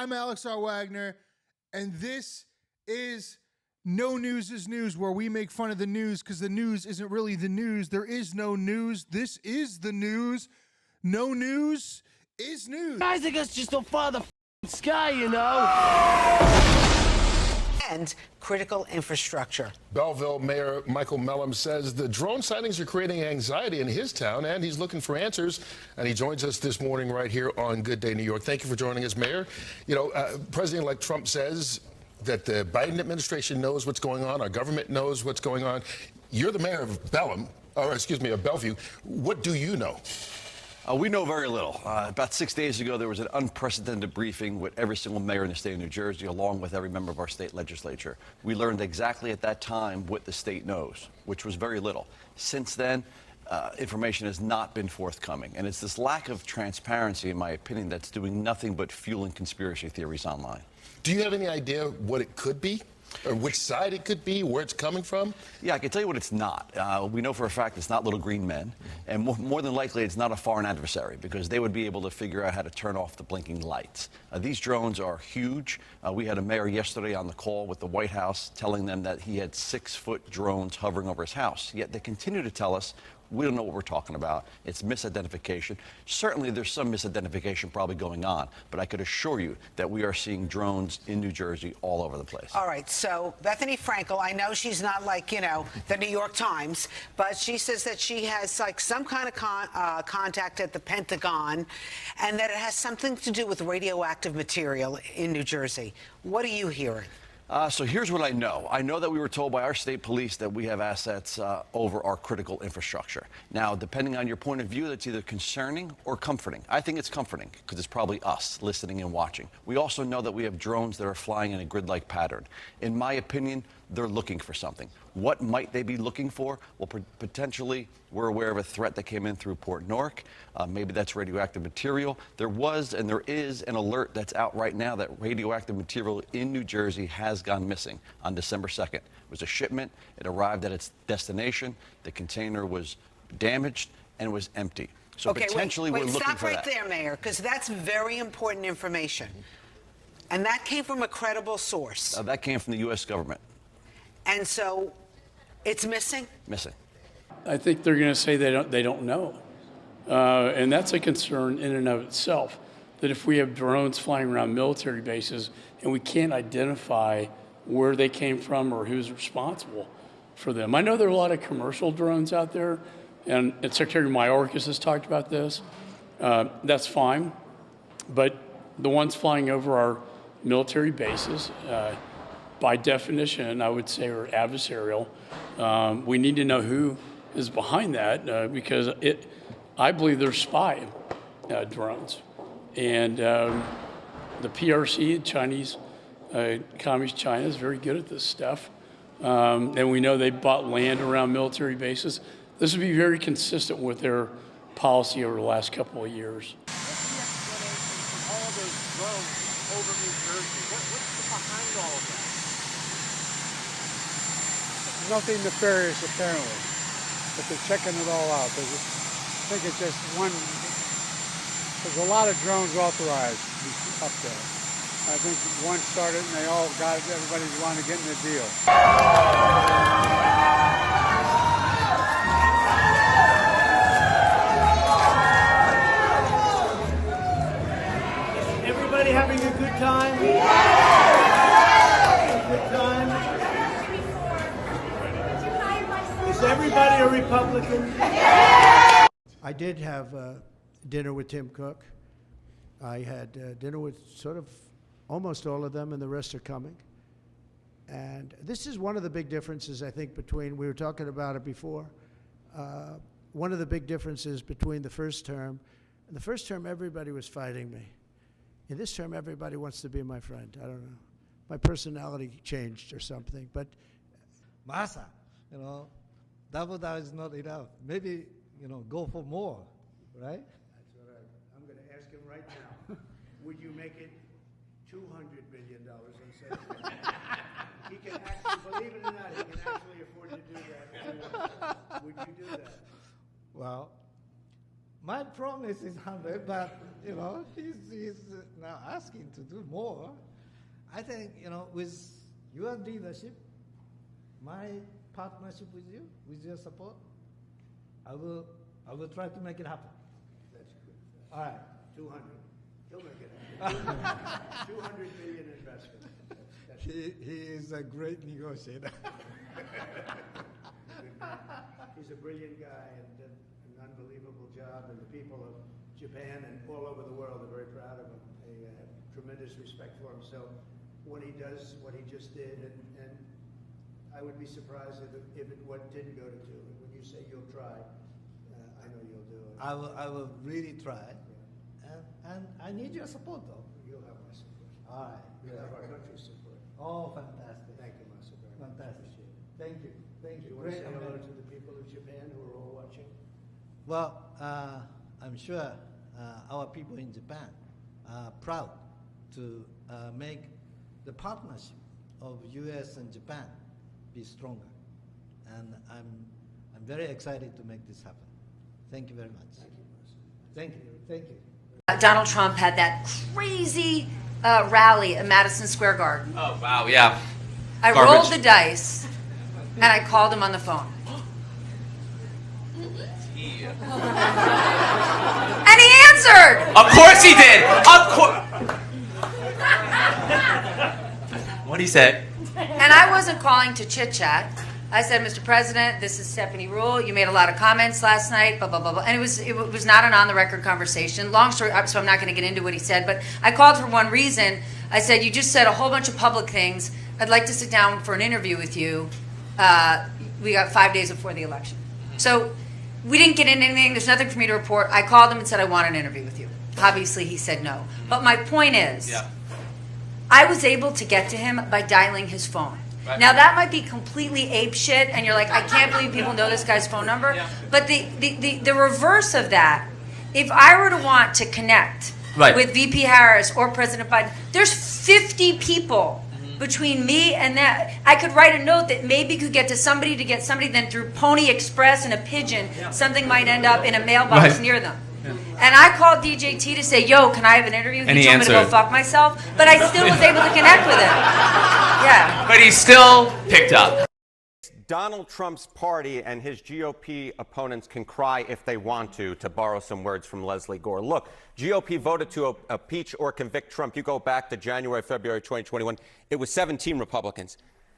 I'm Alex R. Wagner, and this is No News is News, where we make fun of the news because the news isn't really the news. There is no news. This is the news. No news is news. I think it's just a father sky, you know. And critical infrastructure. Belleville Mayor Michael Mellum says the drone sightings are creating anxiety in his town, and he's looking for answers. And he joins us this morning right here on Good Day New York. Thank you for joining us, Mayor. You know, President-elect Trump says that the Biden administration knows what's going on. Our government knows what's going on. You're the mayor of Bellevue. What do you know? We know very little. About 6 days ago, there was an unprecedented briefing with every single mayor in the state of New Jersey, along with every member of our state legislature. We learned exactly at that time what the state knows, which was very little. Since then, information has not been forthcoming. And it's this lack of transparency, in my opinion, that's doing nothing but fueling conspiracy theories online. Do you have any idea what it could be? Or which side it could be, where it's coming from? Yeah, I can tell you what it's not. We know for a fact it's not little green men. And more than likely, it's not a foreign adversary, because they would be able to figure out how to turn off the blinking lights. These drones are huge. We had a mayor yesterday on the call with the White House telling them that he had 6-foot drones hovering over his house. Yet they continue to tell us we don't know what we're talking about. It's misidentification. Certainly, there's some misidentification probably going on, but I could assure you that we are seeing drones in New Jersey all over the place. All right, so Bethany Frankel, I know she's not like, you know, the New York Times, but she says that she has like some kind of contact at the Pentagon and that it has something to do with radioactive material in New Jersey. What are you hearing? So here's what I know. I know that we were told by our state police that we have assets over our critical infrastructure. Now, depending on your point of view, that's either concerning or comforting. I think it's comforting because it's probably us listening and watching. We also know that we have drones that are flying in a grid-like pattern. In my opinion, they're looking for something. What might they be looking for? Well, potentially, we're aware of a threat that came in through Port Newark. Maybe that's radioactive material. There was and there is an alert that's out right now that radioactive material in New Jersey has gone missing on December 2nd. It was a shipment. It arrived at its destination. The container was damaged and it was empty. So okay, potentially we're looking for that. Stop right there, Mayor, because that's very important information. And that came from a credible source. That came from the U.S. government. And so it's missing? Missing. I think they're going to say they don't know. And that's a concern in and of itself, that if we have drones flying around military bases and we can't identify where they came from or who's responsible for them. I know there are a lot of commercial drones out there, and Secretary Mayorkas has talked about this. That's fine. But the ones flying over our military bases, by definition, I would say, are adversarial. We need to know who is behind that because I believe they're spy drones. And the PRC, Chinese, Communist China, is very good at this stuff. And we know they bought land around military bases. This would be very consistent with their policy over the last couple of years. What's the explanation for all those drones over New Jersey? What's behind all of that? Nothing nefarious, apparently, but they're checking it all out. I think it's just one. There's a lot of drones authorized up there. I think one started and they all got it. Everybody's wanting to get in the deal. Everybody having a good time? Good time? Is everybody a Republican? I did have dinner with Tim Cook. I had dinner with sort of almost all of them, and the rest are coming. And this is one of the big differences, I think, between, we were talking about it before, one of the big differences between the first term. In the first term, everybody was fighting me. In this term, everybody wants to be my friend. I don't know. My personality changed or something, but. Massa, you know, double down is not enough. Maybe, you know, go for more, right? That's what I'm going to ask him right now. Would you make it $200 billion instead of He can actually, believe it or not, he can actually afford to do that. Would you do that? Well, My promise is 100, but you know, he's now asking to do more. I think, you know, with your leadership, my partnership with you, with your support, I will try to make it happen. That's good. All right. 200. He'll make it happen. 200 million investment. He is a great negotiator. He's a brilliant guy and did an unbelievable job, and the people of Japan and all over the world are very proud of him. They have tremendous respect for him. So when he does what he just did, and I would be surprised if it didn't go to 2. When you say you'll try, I know you'll do it. I will really try. Yeah. And I need your support, though. You'll have my support. All right. You'll have our country's support. Oh, fantastic. Thank you, Masa. Fantastic. Appreciate it. Thank you. Thank Do you. you want to Great. say hello to the people of Japan who are all watching? Well, I'm sure our people in Japan are proud to make the partnership of U.S. and Japan be stronger, and I'm very excited to make this happen. Thank you very much. Thank you, Masa. Thank you. Thank you. Donald Trump had that crazy rally at Madison Square Garden. Oh, wow, yeah. I rolled the dice, and I called him on the phone. And he answered! Of course he did! Of course! What'd he say? And I wasn't calling to chit-chat. I said, Mr. President, this is Stephanie Ruhle. You made a lot of comments last night, blah, blah, blah, blah. And it was not an on-the-record conversation. Long story, so I'm not going to get into what he said, but I called for one reason. I said, you just said a whole bunch of public things. I'd like to sit down for an interview with you. We got 5 days before the election. So we didn't get into anything. There's nothing for me to report. I called him and said, I want an interview with you. Obviously, he said no. But my point is, I was able to get to him by dialing his phone. Right. Now, that might be completely ape shit, and you're like, I can't believe people know this guy's phone number. Yeah. But the reverse of that, if I were to want to connect with VP Harris or President Biden, there's 50 people between me and that. I could write a note that maybe could get to somebody, then through Pony Express and a pigeon, something might end up in a mailbox near them. Yeah. And I called DJT to say, yo, can I have an interview? He told me to go fuck myself, but I still was able to connect with him. Yeah. But he still picked up. Donald Trump's party and his GOP opponents can cry if they want to borrow some words from Leslie Gore. Look, GOP voted to impeach or convict Trump. You go back to January, February 2021, it was 17 Republicans.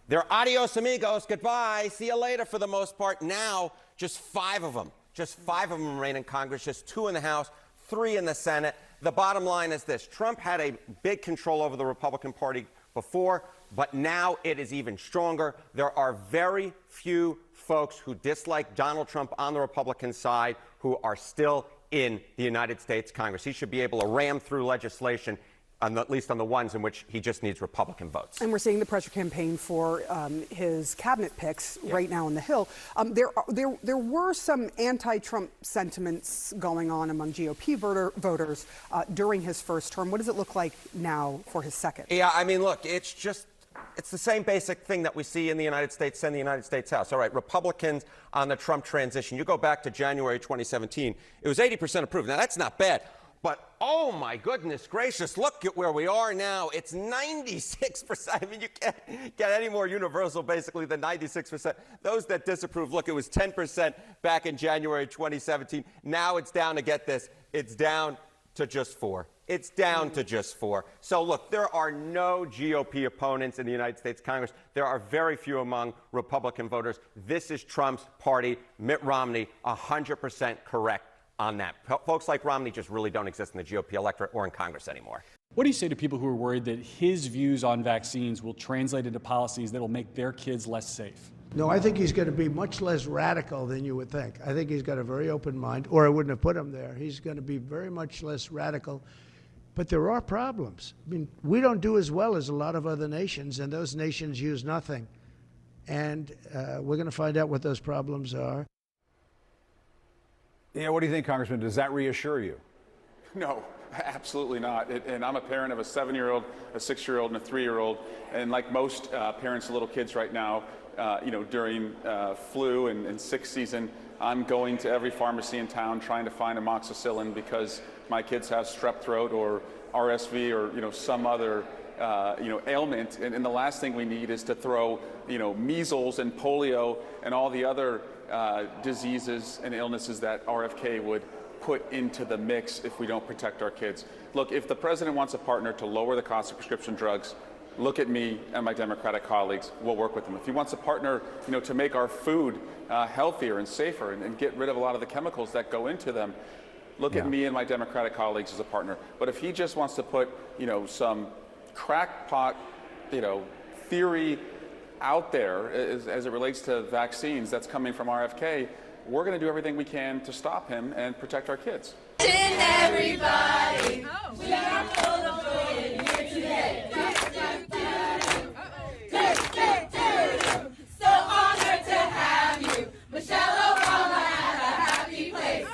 They're adios amigos, goodbye, see you later for the most part. Now, just 5 of them. Just 5 of them remain in Congress, just 2 in the House, 3 in the Senate. The bottom line is this. Trump had a big control over the Republican Party before, but now it is even stronger. There are very few folks who dislike Donald Trump on the Republican side who are still in the United States Congress. He should be able to ram through legislation, at least on the ones in which he just needs Republican votes. And we're seeing the pressure campaign for his cabinet picks right now on the Hill. There were some anti-Trump sentiments going on among GOP voters during his first term. What does it look like now for his second? Yeah, I mean, look, it's the same basic thing that we see in the United States and the United States House. All right, Republicans on the Trump transition. You go back to January 2017, it was 80% approved. Now, that's not bad. But, oh, my goodness gracious, look at where we are now. It's 96%. I mean, you can't get any more universal, basically, than 96%. Those that disapprove, look, it was 10% back in January 2017. Now it's down to, get this, it's down to just 4. It's down to just 4. So, look, there are no GOP opponents in the United States Congress. There are very few among Republican voters. This is Trump's party. Mitt Romney, 100% correct on that. Folks like Romney just really don't exist in the GOP electorate or in Congress anymore. What do you say to people who are worried that his views on vaccines will translate into policies that will make their kids less safe? No, I think he's going to be much less radical than you would think. I think he's got a very open mind, or I wouldn't have put him there. He's going to be very much less radical. But there are problems. I mean, we don't do as well as a lot of other nations, and those nations use nothing. And we're going to find out what those problems are. Yeah, what do you think, Congressman? Does that reassure you? No, absolutely not. And I'm a parent of a 7-year-old, a 6-year-old, and a 3-year-old. And like most parents of little kids right now, during flu and sick season, I'm going to every pharmacy in town trying to find amoxicillin because my kids have strep throat or RSV or some other ailment. And the last thing we need is to throw measles and polio and all the other diseases and illnesses that RFK would put into the mix if we don't protect our kids. Look, if the president wants a partner to lower the cost of prescription drugs, look at me and my Democratic colleagues. We'll work with them. If he wants a partner, to make our food healthier and safer and get rid of a lot of the chemicals that go into them, look at me and my Democratic colleagues as a partner. But if he just wants to put, some crackpot, theory out there as it relates to vaccines that's coming from RFK, we're going to do everything we can to stop him and protect our kids. Everybody, we are full of joy here today. So honored to have you, Michelle Obama, at a happy place.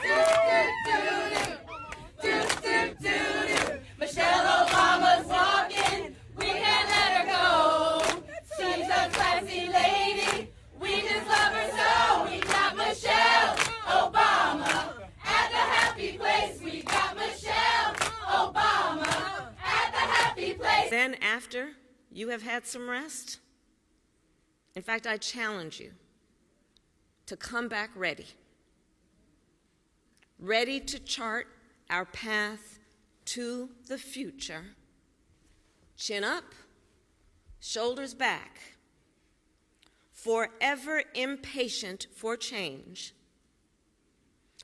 Michelle Obama's walking, we can't let her go. She's a classy lady, we just love her so. We got Michelle Obama at the happy place. We got Michelle Obama at the happy place. Then after you have had some rest, in fact, I challenge you to come back ready to chart our path to the future. Chin up, shoulders back, forever impatient for change,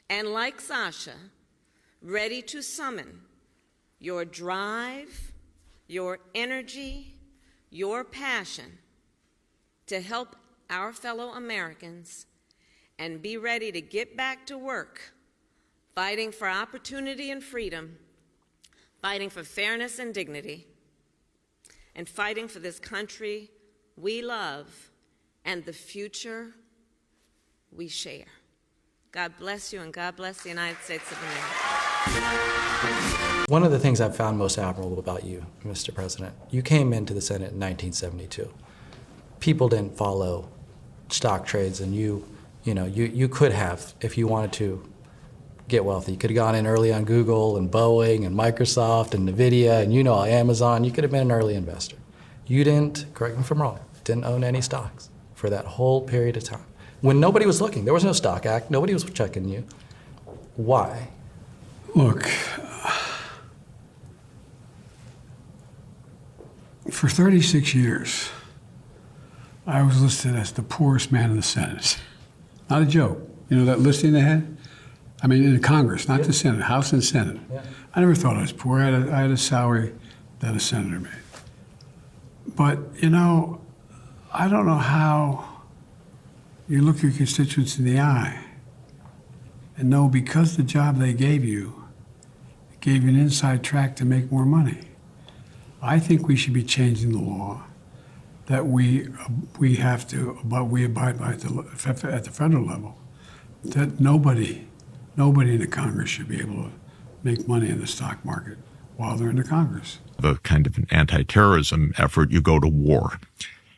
and like Sasha, ready to summon your drive, your energy, your passion to help our fellow Americans, and be ready to get back to work, fighting for opportunity and freedom, fighting for fairness and dignity, and fighting for this country we love and the future we share. God bless you, and God bless the United States of America. One of the things I've found most admirable about you, Mr. President, you came into the Senate in 1972. People didn't follow stock trades, and you could have, if you wanted to get wealthy. You could have gone in early on Google and Boeing and Microsoft and NVIDIA and Amazon. You could have been an early investor. You didn't, correct me if I'm wrong, didn't own any stocks for that whole period of time. When nobody was looking, there was no Stock Act, nobody was checking you. Why? Look, for 36 years, I was listed as the poorest man in the Senate. Not a joke. You know that listing they had? I mean, in Congress, not the Senate, House and Senate. Yeah. I never thought I was poor. I had a salary that a senator made. But, I don't know how you look your constituents in the eye and know because the job they gave you an inside track to make more money. I think we should be changing the law that we have to, but we abide by at the federal level, that nobody in the Congress should be able to make money in the stock market while they're in the Congress. A kind of an anti-terrorism effort, you go to war.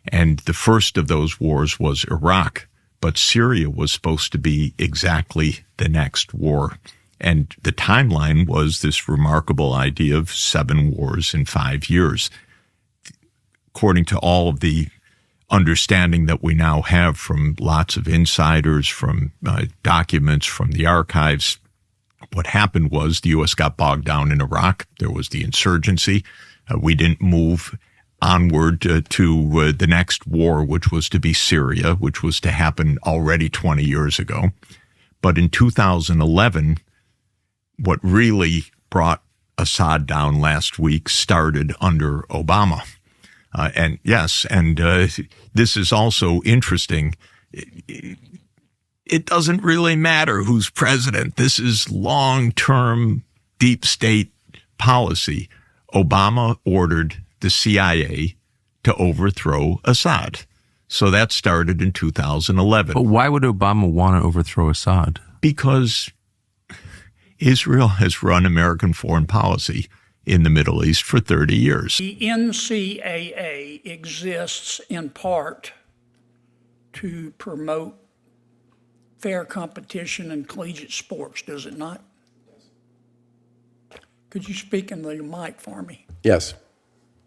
And the first of those wars was Iraq, but Syria was supposed to be exactly the next war. And the timeline was this remarkable idea of 7 wars in 5 years. According to all of the understanding that we now have from lots of insiders, from documents from the archives, what happened was the U.S. got bogged down in Iraq. There was the insurgency. We didn't move onward to the next war, which was to be Syria, which was to happen already 20 years ago. But in 2011, what really brought Assad down last week started under Obama. And this is also interesting. It doesn't really matter who's president. This is long-term deep state policy. Obama ordered the CIA to overthrow Assad. So that started in 2011. But why would Obama want to overthrow Assad? Because Israel has run American foreign policy in the Middle East for 30 years. The NCAA exists in part to promote fair competition in collegiate sports, does it not? Could you speak into your mic for me? Yes.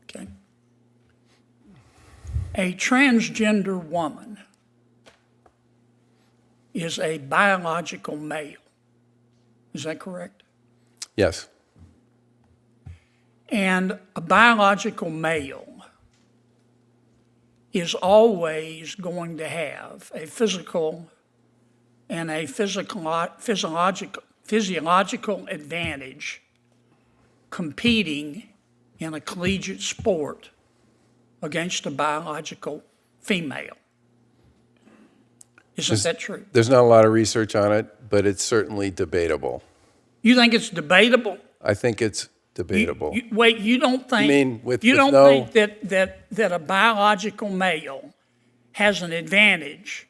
Okay. A transgender woman is a biological male. Is that correct? Yes. And a biological male is always going to have a physical and a physiological advantage competing in a collegiate sport against a biological female. Isn't that true? There's not a lot of research on it, but it's certainly debatable. You think it's debatable? I think it's debatable. Wait, you don't think? Think that a biological male has an advantage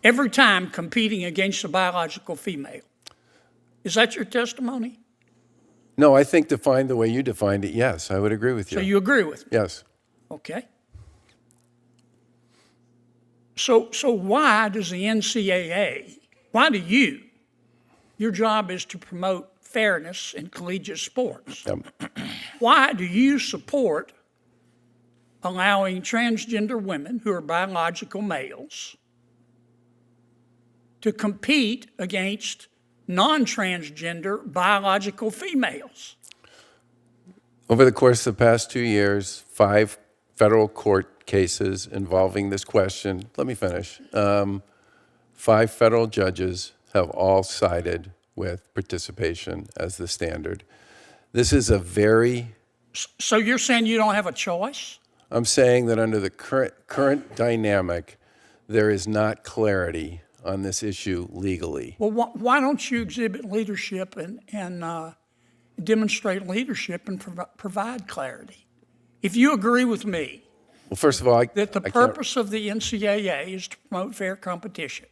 every time competing against a biological female? Is that your testimony? No, I think defined the way you defined it, yes, I would agree with you. So you agree with me? Yes. Okay. So why does the NCAA, why do you, your job is to promote fairness in collegiate sports. Why do you support allowing transgender women who are biological males to compete against non-transgender biological females? Over the course of the past 2 years, 5 federal court cases involving this question. Let me finish. 5 federal judges have all sided with participation as the standard. This is a very... So you're saying you don't have a choice? I'm saying that under the current dynamic, there is not clarity on this issue legally. Well, why don't you exhibit leadership and demonstrate leadership and provide clarity? If you agree with me, well, first of all, that the purpose of the NCAA is to promote fair competition,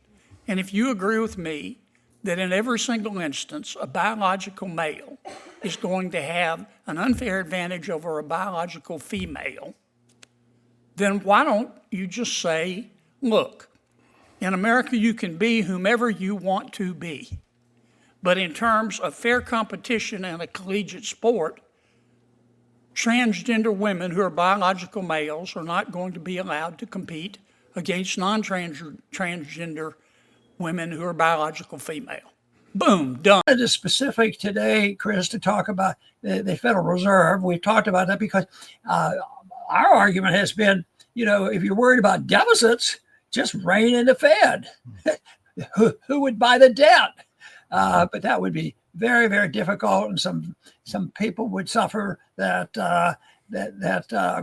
and if you agree with me that in every single instance, a biological male is going to have an unfair advantage over a biological female, then why don't you just say, look, in America you can be whomever you want to be, but in terms of fair competition in a collegiate sport, transgender women who are biological males are not going to be allowed to compete against non-transgender women who are biological female. Boom, done. It is specific today, Chris, to talk about the Federal Reserve. We've talked about that because our argument has been, if you're worried about deficits, just rein in the Fed. Who would buy the debt? But that would be very, very difficult, and some people would suffer that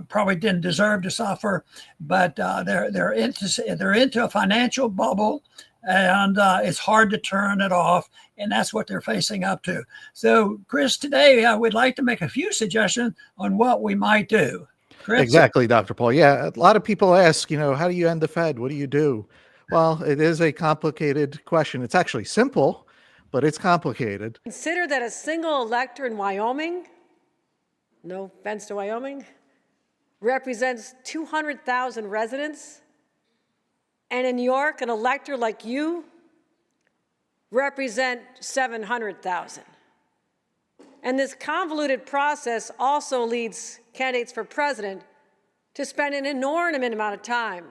probably didn't deserve to suffer. But they're into a financial bubble, and it's hard to turn it off, and that's what they're facing up to. So, Chris, today I would like to make a few suggestions on what we might do. Chris? Exactly, Dr. Paul. Yeah, a lot of people ask, how do you end the Fed? What do you do? Well, it is a complicated question. It's actually simple, but it's complicated. Consider that a single elector in Wyoming, no offense to Wyoming, represents 200,000 residents. And in New York, an elector like you represent 700,000. And this convoluted process also leads candidates for president to spend an inordinate amount of time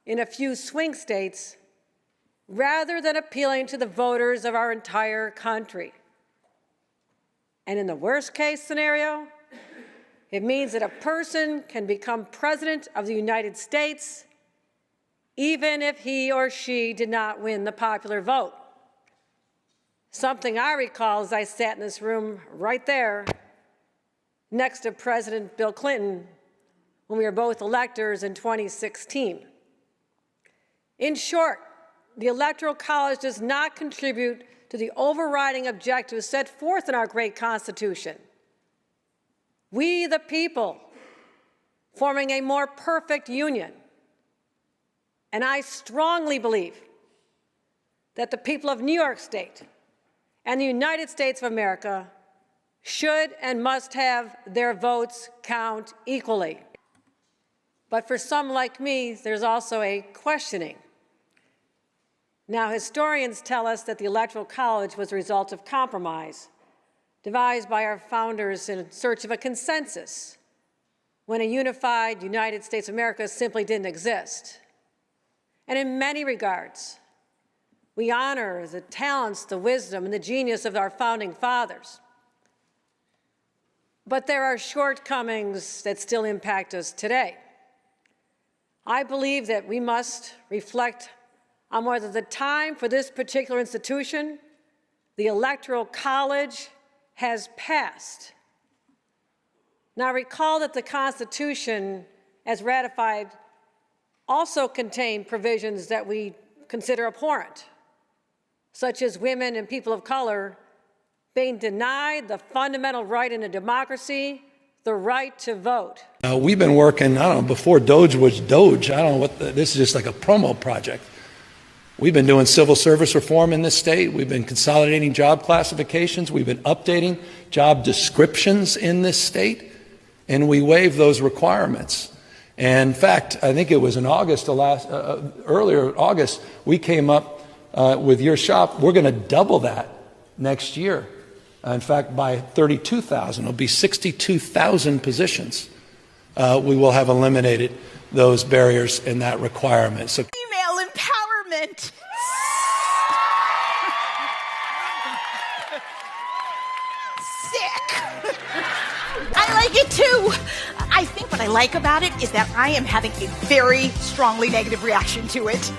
in a few swing states rather than appealing to the voters of our entire country. And in the worst case scenario, it means that a person can become president of the United States even if he or she did not win the popular vote. Something I recall as I sat in this room right there next to President Bill Clinton when we were both electors in 2016. In short, the Electoral College does not contribute to the overriding objectives set forth in our great Constitution. We, the people, forming a more perfect union. And I strongly believe that the people of New York State and the United States of America should and must have their votes count equally. But for some like me, there's also a questioning. Now, historians tell us that the Electoral College was a result of compromise, devised by our founders in search of a consensus, when a unified United States of America simply didn't exist. And in many regards, we honor the talents, the wisdom, and the genius of our founding fathers. But there are shortcomings that still impact us today. I believe that we must reflect on whether the time for this particular institution, the Electoral College, has passed. Now, recall that the Constitution, as ratified, also contained provisions that we consider abhorrent, such as women and people of color being denied the fundamental right in a democracy, the right to vote. We've been working, I don't know, before DOGE was DOGE. I don't know what, this is just like a promo project. We've been doing civil service reform in this state. We've been consolidating job classifications. We've been updating job descriptions in this state, and we waived those requirements. And in fact, I think it was in August, earlier August, we came up with your shop. We're going to double that next year. In fact, by 32,000, it'll be 62,000 positions. We will have eliminated those barriers and that requirement. So female empowerment. Sick. I like it too. I think what I like about it is that I am having a very strongly negative reaction to it.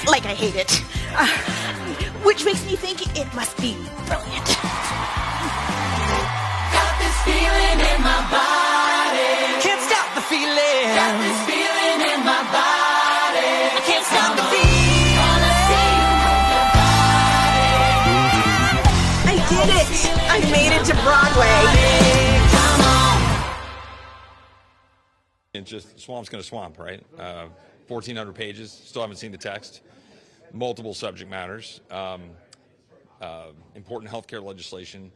Like I hate it. Which makes me think it must be brilliant. Got this feeling in my body. Can't stop the feeling. Got this feeling in my body. I can't stop the feeling. I did it. I made it to Broadway. And just swamp's going to swamp, right? 1,400 pages. Still haven't seen the text. Multiple subject matters. Important healthcare legislation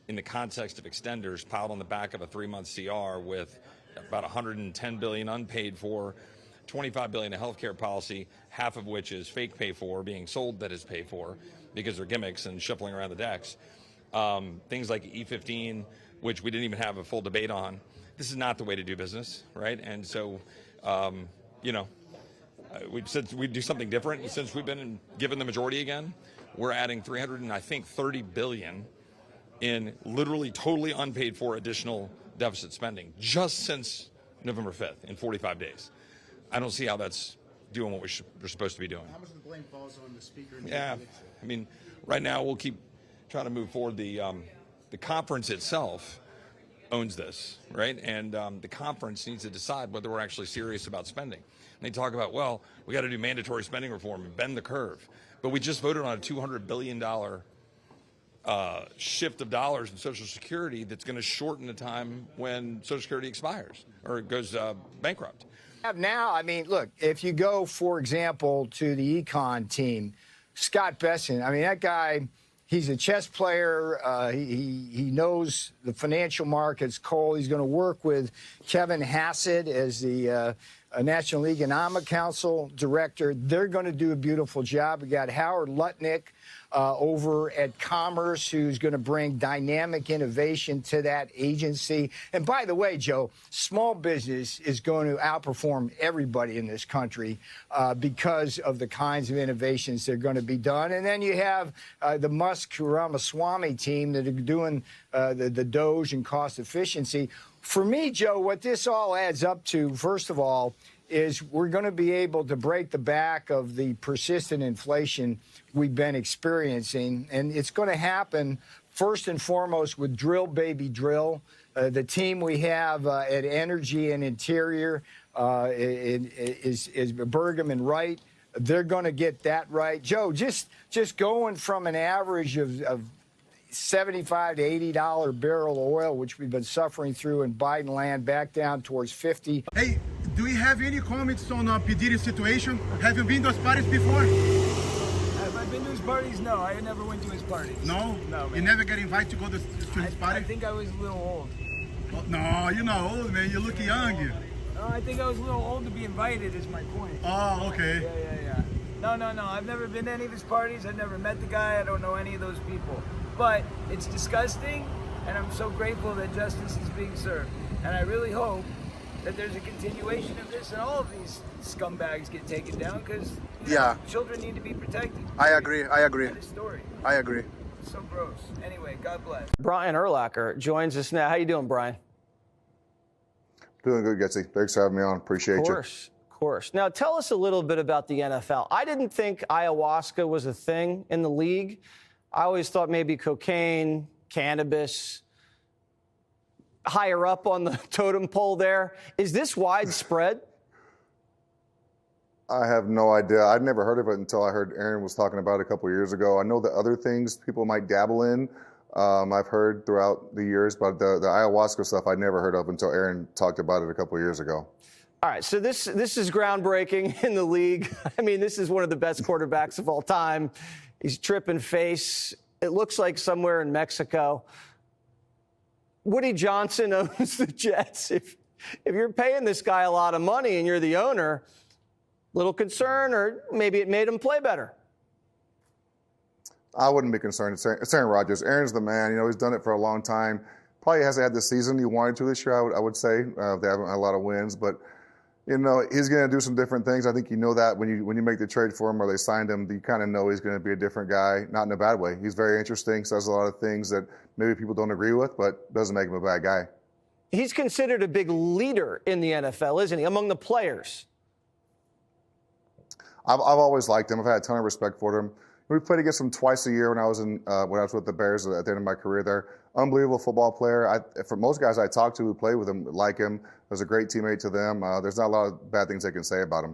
in the context of extenders piled on the back of a 3-month CR with about $110 billion unpaid for, $25 billion of healthcare policy, half of which is fake pay for, being sold that is paid for because they're gimmicks and shuffling around the decks. Things like E15, which we didn't even have a full debate on. This is not the way to do business, right? And so, you know, we've said we'd do something different. Since we've been given the majority again, we're adding $330 billion in literally totally unpaid for additional deficit spending just since November 5th in 45 days. I don't see how that's doing what we're supposed to be doing. How much of the blame falls on the speaker? Yeah, I mean, right now we'll keep trying to move forward. The conference itself owns this, right? And the conference needs to decide whether we're actually serious about spending. And they talk about, well, we got to do mandatory spending reform and bend the curve. But we just voted on a $200 billion shift of dollars in Social Security that's going to shorten the time when Social Security expires or goes bankrupt. Now, I mean, look, if you go, for example, to the econ team, Scott Bessent, I mean, that guy, he's a chess player. He knows the financial markets. Cole, he's going to work with Kevin Hassett as the National Economic Council director. They're going to do a beautiful job. We got Howard Lutnick over at Commerce, who's going to bring dynamic innovation to that agency. And by the way, Joe, small business is going to outperform everybody in this country because of the kinds of innovations that are going to be done. And then you have the Musk Ramaswamy team that are doing the DOGE and cost efficiency. For me, Joe, what this all adds up to, first of all, is we're going to be able to break the back of the persistent inflation we've been experiencing. And it's going to happen first and foremost with Drill Baby Drill. The team we have at Energy and Interior is Burgum and Wright. They're going to get that right. Joe, just going from an average of $75 to $80 barrel of oil, which we've been suffering through in Biden land, back down towards 50. Hey, do you have any comments on P. Diddy situation? Have you been to those parties before? Have I been to his parties? No, I never went to his parties. No? No, man. You never get invited to go to his party? I think I was a little old. Oh, no, you're not old, man. You look young. No, I think I was a little old to be invited is my point. Oh, okay. Yeah. No. I've never been to any of his parties. I've never met the guy. I don't know any of those people. But it's disgusting, and I'm so grateful that justice is being served. And I really hope that there's a continuation of this and all of these scumbags get taken down, because children need to be protected. I agree. That story. I agree. It's so gross. Anyway, God bless. Brian Urlacher joins us now. How you doing, Brian? Doing good, Getsy. Thanks for having me on. Appreciate you. Of course. Now, tell us a little bit about the NFL. I didn't think ayahuasca was a thing in the league. I always thought maybe cocaine, cannabis, higher up on the totem pole there. Is this widespread? I have no idea. I'd never heard of it until I heard Aaron was talking about it a couple of years ago. I know that other things people might dabble in. I've heard throughout the years, but the ayahuasca stuff I'd never heard of until Aaron talked about it a couple of years ago. All right, so this is groundbreaking in the league. I mean, this is one of the best quarterbacks of all time. He's tripping face. It looks like somewhere in Mexico. Woody Johnson owns the Jets. If you're paying this guy a lot of money and you're the owner, little concern, or maybe it made him play better. I wouldn't be concerned. It's Aaron Rodgers. Aaron's the man. You know, he's done it for a long time. Probably hasn't had the season he wanted to this year, I would say. They haven't had a lot of wins, but you know, he's going to do some different things. I think you know that when you make the trade for him or they signed him, you kind of know he's going to be a different guy, not in a bad way. He's very interesting, says a lot of things that maybe people don't agree with, but doesn't make him a bad guy. He's considered a big leader in the NFL, isn't he, among the players? I've always liked him. I've had a ton of respect for him. We played against him twice a year when I was with the Bears at the end of my career there. Unbelievable football player. For most guys I talk to who play with him, like him, was a great teammate to them. There's not a lot of bad things they can say about him.